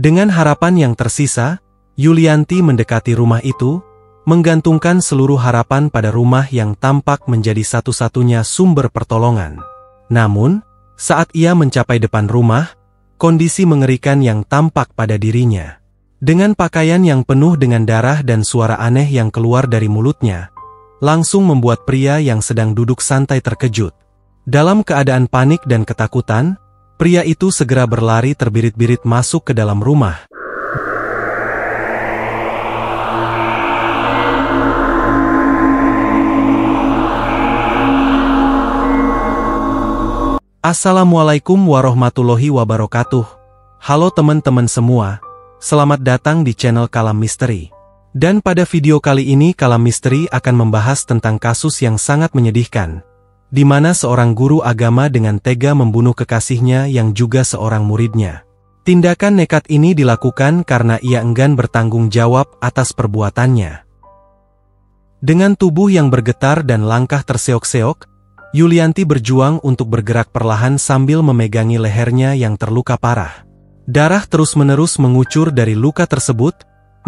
Dengan harapan yang tersisa, Yulianti mendekati rumah itu, menggantungkan seluruh harapan pada rumah yang tampak menjadi satu-satunya sumber pertolongan. Namun, saat ia mencapai depan rumah, kondisi mengerikan yang tampak pada dirinya. Dengan pakaian yang penuh dengan darah dan suara aneh yang keluar dari mulutnya, langsung membuat pria yang sedang duduk santai terkejut. Dalam keadaan panik dan ketakutan, pria itu segera berlari terbirit-birit masuk ke dalam rumah. Assalamualaikum warahmatullahi wabarakatuh. Halo teman-teman semua, selamat datang di channel Kalam Misteri. Dan pada video kali ini Kalam Misteri akan membahas tentang kasus yang sangat menyedihkan, di mana seorang guru agama dengan tega membunuh kekasihnya yang juga seorang muridnya. Tindakan nekat ini dilakukan karena ia enggan bertanggung jawab atas perbuatannya. Dengan tubuh yang bergetar dan langkah terseok-seok, Yulianti berjuang untuk bergerak perlahan sambil memegangi lehernya yang terluka parah. Darah terus-menerus mengucur dari luka tersebut,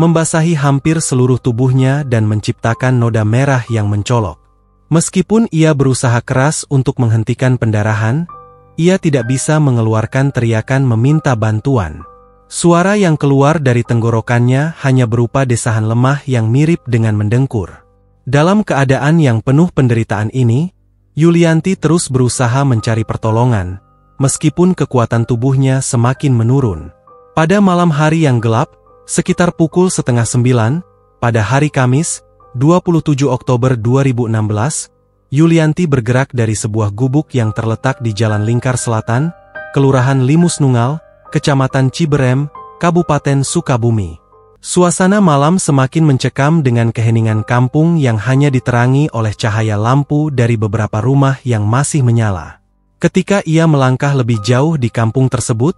membasahi hampir seluruh tubuhnya dan menciptakan noda merah yang mencolok. Meskipun ia berusaha keras untuk menghentikan pendarahan, ia tidak bisa mengeluarkan teriakan meminta bantuan. Suara yang keluar dari tenggorokannya hanya berupa desahan lemah yang mirip dengan mendengkur. Dalam keadaan yang penuh penderitaan ini, Yulianti terus berusaha mencari pertolongan, meskipun kekuatan tubuhnya semakin menurun. Pada malam hari yang gelap, sekitar pukul 8:30, pada hari Kamis, 27 Oktober 2016, Yulianti bergerak dari sebuah gubuk yang terletak di Jalan Lingkar Selatan, Kelurahan Limus Nunggal, Kecamatan Ciberem, Kabupaten Sukabumi. Suasana malam semakin mencekam dengan keheningan kampung yang hanya diterangi oleh cahaya lampu dari beberapa rumah yang masih menyala. Ketika ia melangkah lebih jauh di kampung tersebut,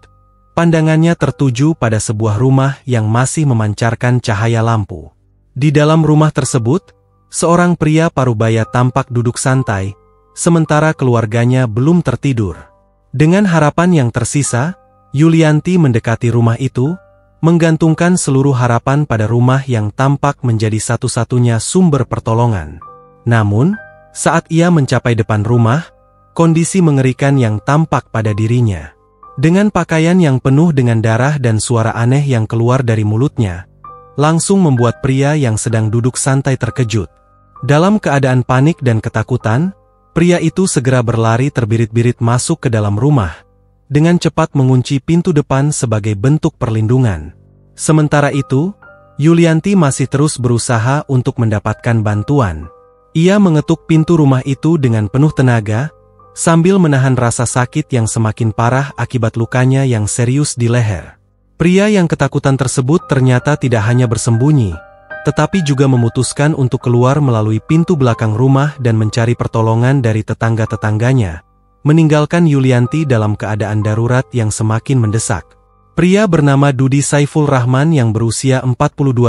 pandangannya tertuju pada sebuah rumah yang masih memancarkan cahaya lampu. Di dalam rumah tersebut, seorang pria parubaya tampak duduk santai, sementara keluarganya belum tertidur. Dengan harapan yang tersisa, Yulianti mendekati rumah itu, menggantungkan seluruh harapan pada rumah yang tampak menjadi satu-satunya sumber pertolongan. Namun, saat ia mencapai depan rumah, kondisi mengerikan yang tampak pada dirinya. Dengan pakaian yang penuh dengan darah dan suara aneh yang keluar dari mulutnya, langsung membuat pria yang sedang duduk santai terkejut. Dalam keadaan panik dan ketakutan, pria itu segera berlari terbirit-birit masuk ke dalam rumah, dengan cepat mengunci pintu depan sebagai bentuk perlindungan. Sementara itu, Yulianti masih terus berusaha untuk mendapatkan bantuan. Ia mengetuk pintu rumah itu dengan penuh tenaga, sambil menahan rasa sakit yang semakin parah akibat lukanya yang serius di leher. Pria yang ketakutan tersebut ternyata tidak hanya bersembunyi, tetapi juga memutuskan untuk keluar melalui pintu belakang rumah dan mencari pertolongan dari tetangga-tetangganya, meninggalkan Yulianti dalam keadaan darurat yang semakin mendesak. Pria bernama Dudi Saiful Rahman yang berusia 42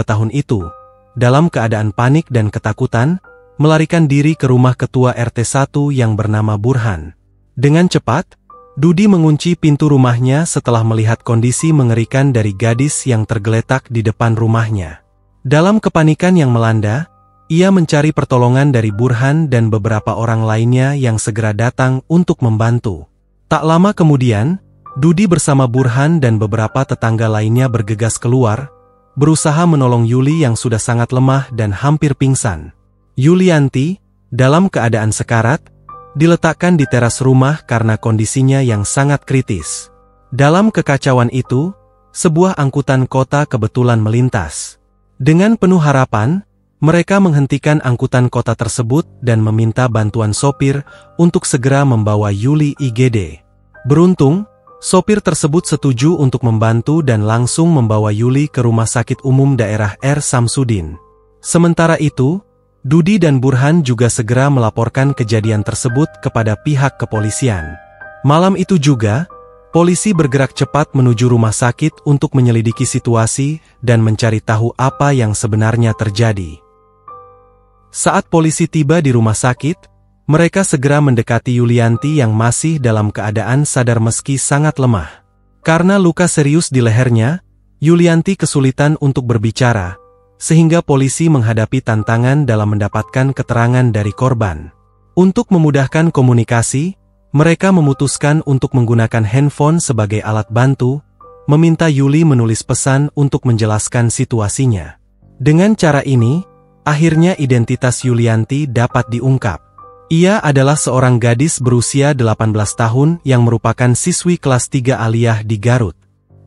tahun itu, dalam keadaan panik dan ketakutan, melarikan diri ke rumah ketua RT 1 yang bernama Burhan. Dengan cepat, Dudi mengunci pintu rumahnya setelah melihat kondisi mengerikan dari gadis yang tergeletak di depan rumahnya. Dalam kepanikan yang melanda, ia mencari pertolongan dari Burhan dan beberapa orang lainnya yang segera datang untuk membantu. Tak lama kemudian, Dudi bersama Burhan dan beberapa tetangga lainnya bergegas keluar, berusaha menolong Yuli yang sudah sangat lemah dan hampir pingsan. Yulianti, dalam keadaan sekarat, diletakkan di teras rumah karena kondisinya yang sangat kritis. Dalam kekacauan itu, sebuah angkutan kota kebetulan melintas. Dengan penuh harapan, mereka menghentikan angkutan kota tersebut dan meminta bantuan sopir untuk segera membawa Yuli IGD. Beruntung, sopir tersebut setuju untuk membantu dan langsung membawa Yuli ke Rumah Sakit Umum Daerah R. Samsudin. Sementara itu, Dudi dan Burhan juga segera melaporkan kejadian tersebut kepada pihak kepolisian. Malam itu juga, polisi bergerak cepat menuju rumah sakit untuk menyelidiki situasi dan mencari tahu apa yang sebenarnya terjadi. Saat polisi tiba di rumah sakit, mereka segera mendekati Yulianti yang masih dalam keadaan sadar meski sangat lemah. Karena luka serius di lehernya, Yulianti kesulitan untuk berbicara, sehingga polisi menghadapi tantangan dalam mendapatkan keterangan dari korban. Untuk memudahkan komunikasi, mereka memutuskan untuk menggunakan handphone sebagai alat bantu, meminta Yuli menulis pesan untuk menjelaskan situasinya. Dengan cara ini, akhirnya identitas Yulianti dapat diungkap. Ia adalah seorang gadis berusia 18 tahun yang merupakan siswi kelas 3 aliyah di Garut.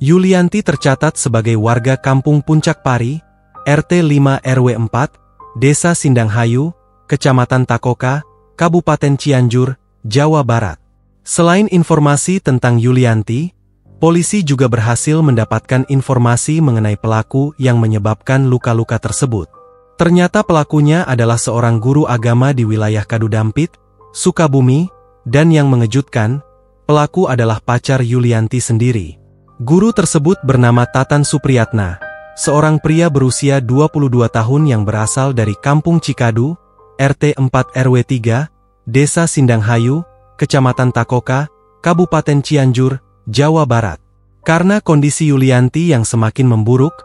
Yulianti tercatat sebagai warga Kampung Puncak Pari, RT 5 RW 4, Desa Sindanghayu, Kecamatan Takoka, Kabupaten Cianjur, Jawa Barat. Selain informasi tentang Yulianti, polisi juga berhasil mendapatkan informasi mengenai pelaku yang menyebabkan luka-luka tersebut. Ternyata pelakunya adalah seorang guru agama di wilayah Kadudampit, Sukabumi, dan yang mengejutkan, pelaku adalah pacar Yulianti sendiri. Guru tersebut bernama Tatan Supriyatna, seorang pria berusia 22 tahun yang berasal dari Kampung Cikadu, RT 4 RW 3, Desa Sindanghayu, Kecamatan Takoka, Kabupaten Cianjur, Jawa Barat. Karena kondisi Yulianti yang semakin memburuk,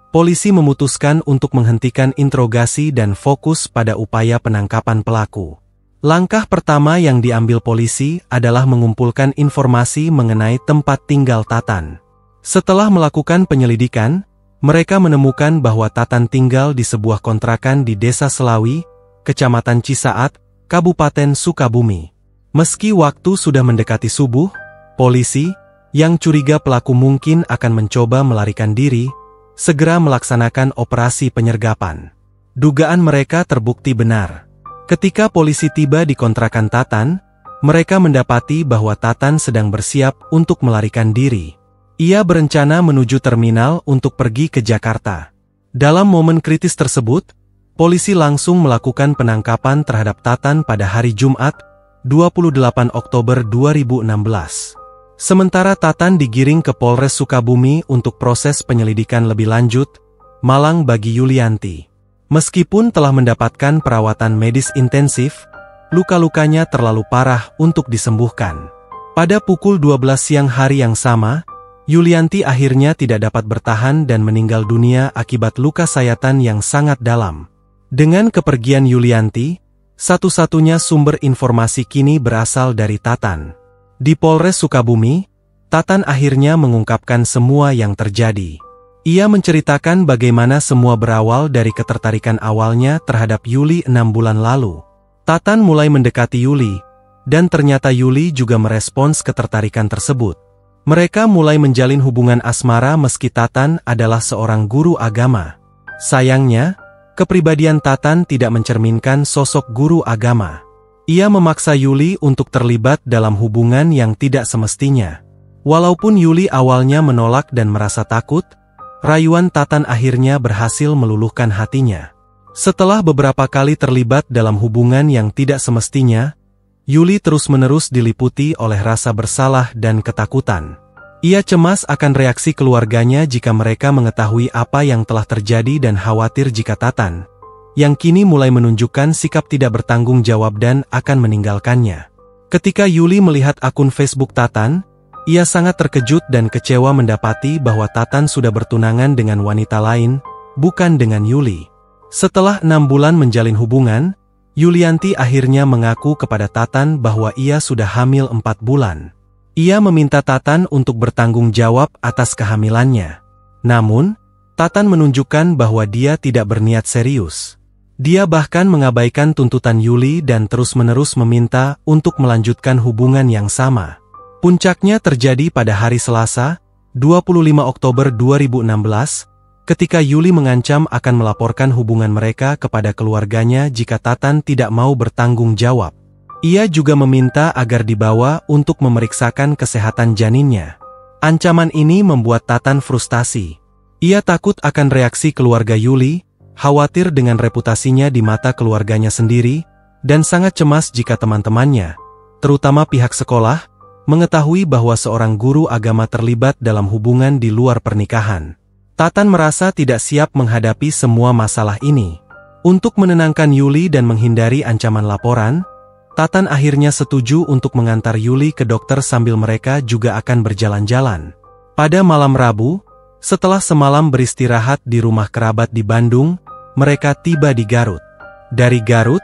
polisi memutuskan untuk menghentikan interogasi dan fokus pada upaya penangkapan pelaku. Langkah pertama yang diambil polisi adalah mengumpulkan informasi mengenai tempat tinggal Tatan. Setelah melakukan penyelidikan, mereka menemukan bahwa Tatan tinggal di sebuah kontrakan di Desa Selawi, Kecamatan Cisaat, Kabupaten Sukabumi. Meski waktu sudah mendekati subuh, polisi, yang curiga pelaku mungkin akan mencoba melarikan diri, segera melaksanakan operasi penyergapan. Dugaan mereka terbukti benar. Ketika polisi tiba di kontrakan Tatan, mereka mendapati bahwa Tatan sedang bersiap untuk melarikan diri. Ia berencana menuju terminal untuk pergi ke Jakarta. Dalam momen kritis tersebut, polisi langsung melakukan penangkapan terhadap Tatan pada hari Jumat, 28 Oktober 2016. Sementara Tatan digiring ke Polres Sukabumi untuk proses penyelidikan lebih lanjut, Malang bagi Yulianti. Meskipun telah mendapatkan perawatan medis intensif, luka-lukanya terlalu parah untuk disembuhkan. Pada pukul 12 siang hari yang sama, Yulianti akhirnya tidak dapat bertahan dan meninggal dunia akibat luka sayatan yang sangat dalam. Dengan kepergian Yulianti, satu-satunya sumber informasi kini berasal dari Tatan. Di Polres Sukabumi, Tatan akhirnya mengungkapkan semua yang terjadi. Ia menceritakan bagaimana semua berawal dari ketertarikan awalnya terhadap Yuli 6 bulan lalu. Tatan mulai mendekati Yuli, dan ternyata Yuli juga merespons ketertarikan tersebut. Mereka mulai menjalin hubungan asmara meski Tatan adalah seorang guru agama. Sayangnya, kepribadian Tatan tidak mencerminkan sosok guru agama. Ia memaksa Yuli untuk terlibat dalam hubungan yang tidak semestinya. Walaupun Yuli awalnya menolak dan merasa takut, rayuan Tatan akhirnya berhasil meluluhkan hatinya. Setelah beberapa kali terlibat dalam hubungan yang tidak semestinya, Yuli terus-menerus diliputi oleh rasa bersalah dan ketakutan. Ia cemas akan reaksi keluarganya jika mereka mengetahui apa yang telah terjadi dan khawatir jika Tatan, yang kini mulai menunjukkan sikap tidak bertanggung jawab dan akan meninggalkannya. Ketika Yuli melihat akun Facebook Tatan, ia sangat terkejut dan kecewa mendapati bahwa Tatan sudah bertunangan dengan wanita lain, bukan dengan Yuli. Setelah 6 bulan menjalin hubungan, Yulianti akhirnya mengaku kepada Tatan bahwa ia sudah hamil 4 bulan. Ia meminta Tatan untuk bertanggung jawab atas kehamilannya. Namun, Tatan menunjukkan bahwa dia tidak berniat serius. Dia bahkan mengabaikan tuntutan Yuli dan terus-menerus meminta untuk melanjutkan hubungan yang sama. Puncaknya terjadi pada hari Selasa, 25 Oktober 2016, ketika Yuli mengancam akan melaporkan hubungan mereka kepada keluarganya jika Tatan tidak mau bertanggung jawab. Ia juga meminta agar dibawa untuk memeriksakan kesehatan janinnya. Ancaman ini membuat Tatan frustasi. Ia takut akan reaksi keluarga Yuli, khawatir dengan reputasinya di mata keluarganya sendiri, dan sangat cemas jika teman-temannya, terutama pihak sekolah, mengetahui bahwa seorang guru agama terlibat dalam hubungan di luar pernikahan. Tatan merasa tidak siap menghadapi semua masalah ini. Untuk menenangkan Yuli dan menghindari ancaman laporan, Tatan akhirnya setuju untuk mengantar Yuli ke dokter sambil mereka juga akan berjalan-jalan. Pada malam Rabu, Setelah semalam beristirahat di rumah kerabat di Bandung, mereka tiba di Garut. Dari Garut,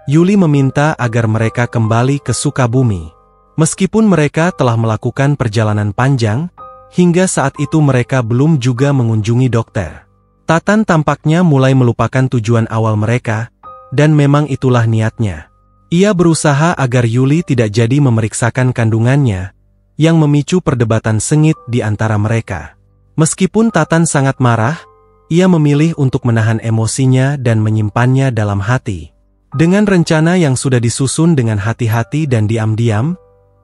Yuli meminta agar mereka kembali ke Sukabumi. Meskipun mereka telah melakukan perjalanan panjang, hingga saat itu mereka belum juga mengunjungi dokter. Tatan tampaknya mulai melupakan tujuan awal mereka, dan memang itulah niatnya. Ia berusaha agar Yuli tidak jadi memeriksakan kandungannya, yang memicu perdebatan sengit di antara mereka. Meskipun Tatan sangat marah, ia memilih untuk menahan emosinya dan menyimpannya dalam hati. Dengan rencana yang sudah disusun dengan hati-hati dan diam-diam,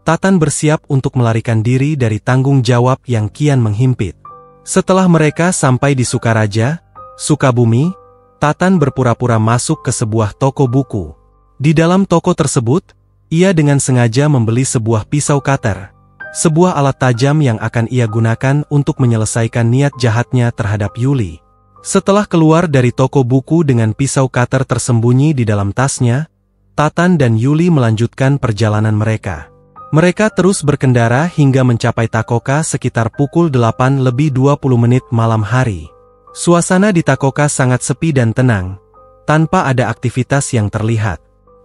Tatan bersiap untuk melarikan diri dari tanggung jawab yang kian menghimpit. Setelah mereka sampai di Sukaraja, Sukabumi, Tatan berpura-pura masuk ke sebuah toko buku. Di dalam toko tersebut, ia dengan sengaja membeli sebuah pisau cutter, sebuah alat tajam yang akan ia gunakan untuk menyelesaikan niat jahatnya terhadap Yuli. Setelah keluar dari toko buku dengan pisau cutter tersembunyi di dalam tasnya, Tatan dan Yuli melanjutkan perjalanan mereka. Mereka terus berkendara hingga mencapai Takoka sekitar pukul 8:20 malam hari. Suasana di Takoka sangat sepi dan tenang, tanpa ada aktivitas yang terlihat.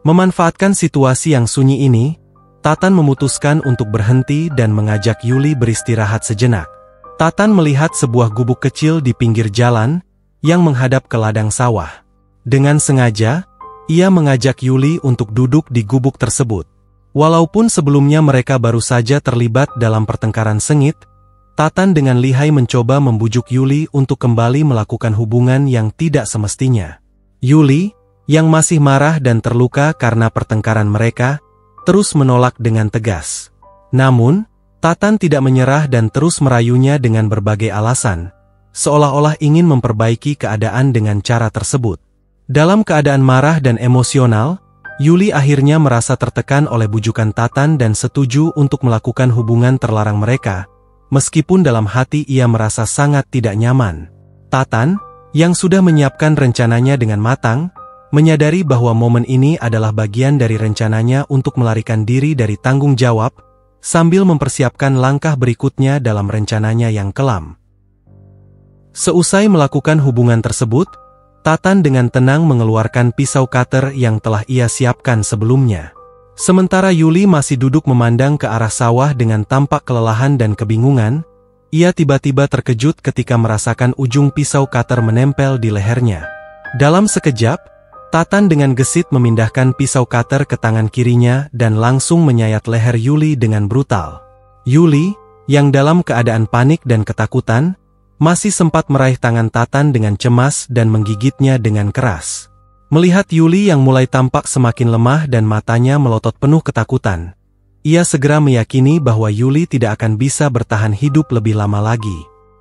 Memanfaatkan situasi yang sunyi ini, Tatan memutuskan untuk berhenti dan mengajak Yuli beristirahat sejenak. Tatan melihat sebuah gubuk kecil di pinggir jalan, yang menghadap ke ladang sawah. Dengan sengaja, ia mengajak Yuli untuk duduk di gubuk tersebut. Walaupun sebelumnya mereka baru saja terlibat dalam pertengkaran sengit, Tatan dengan lihai mencoba membujuk Yuli untuk kembali melakukan hubungan yang tidak semestinya. Yuli, yang masih marah dan terluka karena pertengkaran mereka, terus menolak dengan tegas. Namun, Tatan tidak menyerah dan terus merayunya dengan berbagai alasan, seolah-olah ingin memperbaiki keadaan dengan cara tersebut. Dalam keadaan marah dan emosional, Yuli akhirnya merasa tertekan oleh bujukan Tatan dan setuju untuk melakukan hubungan terlarang mereka, meskipun dalam hati ia merasa sangat tidak nyaman. Tatan, yang sudah menyiapkan rencananya dengan matang, menyadari bahwa momen ini adalah bagian dari rencananya untuk melarikan diri dari tanggung jawab, sambil mempersiapkan langkah berikutnya dalam rencananya yang kelam. Seusai melakukan hubungan tersebut, Tatan dengan tenang mengeluarkan pisau cutter yang telah ia siapkan sebelumnya. Sementara Yuli masih duduk memandang ke arah sawah dengan tampak kelelahan dan kebingungan, ia tiba-tiba terkejut ketika merasakan ujung pisau cutter menempel di lehernya. Dalam sekejap, Tatan dengan gesit memindahkan pisau cutter ke tangan kirinya dan langsung menyayat leher Yuli dengan brutal. Yuli, yang dalam keadaan panik dan ketakutan, masih sempat meraih tangan Tatan dengan cemas dan menggigitnya dengan keras. Melihat Yuli yang mulai tampak semakin lemah dan matanya melotot penuh ketakutan, ia segera meyakini bahwa Yuli tidak akan bisa bertahan hidup lebih lama lagi.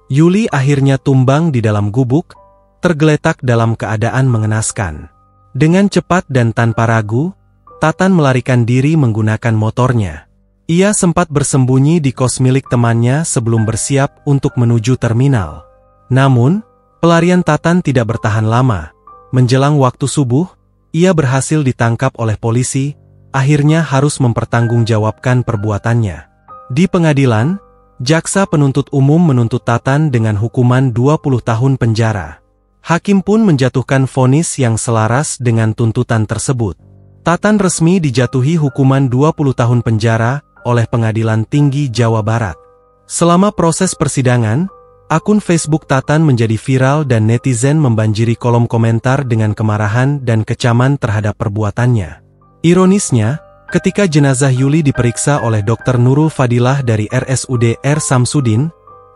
Yuli akhirnya tumbang di dalam gubuk, tergeletak dalam keadaan mengenaskan. Dengan cepat dan tanpa ragu, Tatan melarikan diri menggunakan motornya. Ia sempat bersembunyi di kos milik temannya sebelum bersiap untuk menuju terminal. Namun, pelarian Tatan tidak bertahan lama. Menjelang waktu subuh, ia berhasil ditangkap oleh polisi, akhirnya harus mempertanggungjawabkan perbuatannya. Di pengadilan, jaksa penuntut umum menuntut Tatan dengan hukuman 20 tahun penjara. Hakim pun menjatuhkan vonis yang selaras dengan tuntutan tersebut. Tatan resmi dijatuhi hukuman 20 tahun penjara oleh Pengadilan Tinggi Jawa Barat. Selama proses persidangan, akun Facebook Tatan menjadi viral dan netizen membanjiri kolom komentar dengan kemarahan dan kecaman terhadap perbuatannya. Ironisnya, ketika jenazah Yuli diperiksa oleh Dr. Nurul Fadilah dari RSUD R. Samsudin,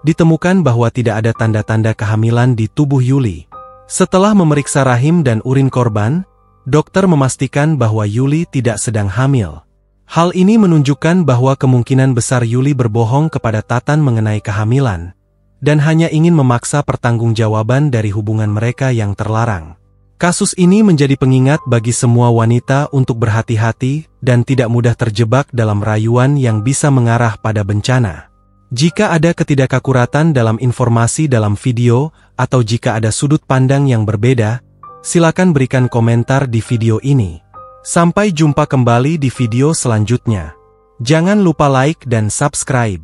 ditemukan bahwa tidak ada tanda-tanda kehamilan di tubuh Yuli. Setelah memeriksa rahim dan urin korban, dokter memastikan bahwa Yuli tidak sedang hamil. Hal ini menunjukkan bahwa kemungkinan besar Yuli berbohong kepada Tatan mengenai kehamilan, dan hanya ingin memaksa pertanggungjawaban dari hubungan mereka yang terlarang. Kasus ini menjadi pengingat bagi semua wanita untuk berhati-hati dan tidak mudah terjebak dalam rayuan yang bisa mengarah pada bencana. Jika ada ketidakakuratan dalam informasi dalam video, atau jika ada sudut pandang yang berbeda, silakan berikan komentar di video ini. Sampai jumpa kembali di video selanjutnya. Jangan lupa like dan subscribe.